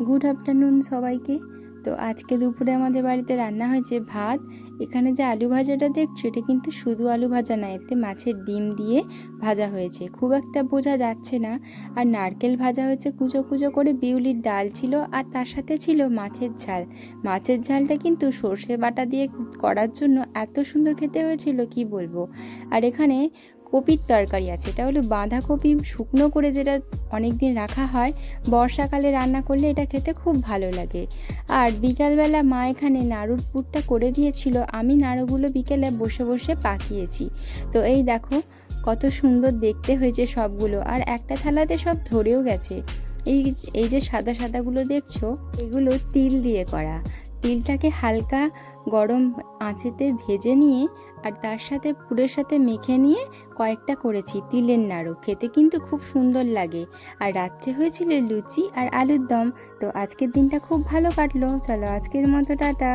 Good afternoon সবাইকে। তো আজকে দুপুরে আমাদের বাড়িতে রান্না হয়েছে ভাত। এখানে যে আলু ভাজাটা দেখছো, এটা কিন্তু শুধু আলু ভাজা না, এতে মাছের ডিম দিয়ে ভাজা হয়েছে, খুব একটা বোঝা যাচ্ছে না। আর নারকেল ভাজা হয়েছে কুচো কুচো করে, বিউলির ডাল ছিল, আর তার সাথে ছিল মাছের ঝাল। মাছের ঝালটা কিন্তু সর্ষে বাটা দিয়ে করার জন্য এত সুন্দর খেতে হয়েছিল কি বলবো। আর এখানে কপির তরকারি আছে, এটা হলো বাঁধাকপি শুকনো করে, যেটা অনেক দিন রাখা হয়, বর্ষাকালে রান্না করলে এটা খেতে খুব ভালো লাগে। আর বিকালবেলা মা এখানে নাড়ুর পুরটা করে দিয়েছিল, আমি নাড়ুগুলো বিকেলে বসে বসে পাকিয়েছি। তো এই দেখো কত সুন্দর দেখতে হয়েছে সবগুলো, আর একটা থালাতে সব ধরেও গেছে। এই এই যে সাদা সাদাগুলো দেখছো, এগুলো তিল দিয়ে করা। তিলটাকে হালকা গরম আঁচেতে ভেজে নিয়ে আর তার সাথে পুরের সাথে মেখে নিয়ে কয়েকটা করেছি তিলের নাড়ু, খেতে কিন্তু খুব সুন্দর লাগে। আর রাত্রে হয়েছিল লুচি আর আলুর দম। তো আজকের দিনটা খুব ভালো কাটলো। চলো আজকের মতো টাটা।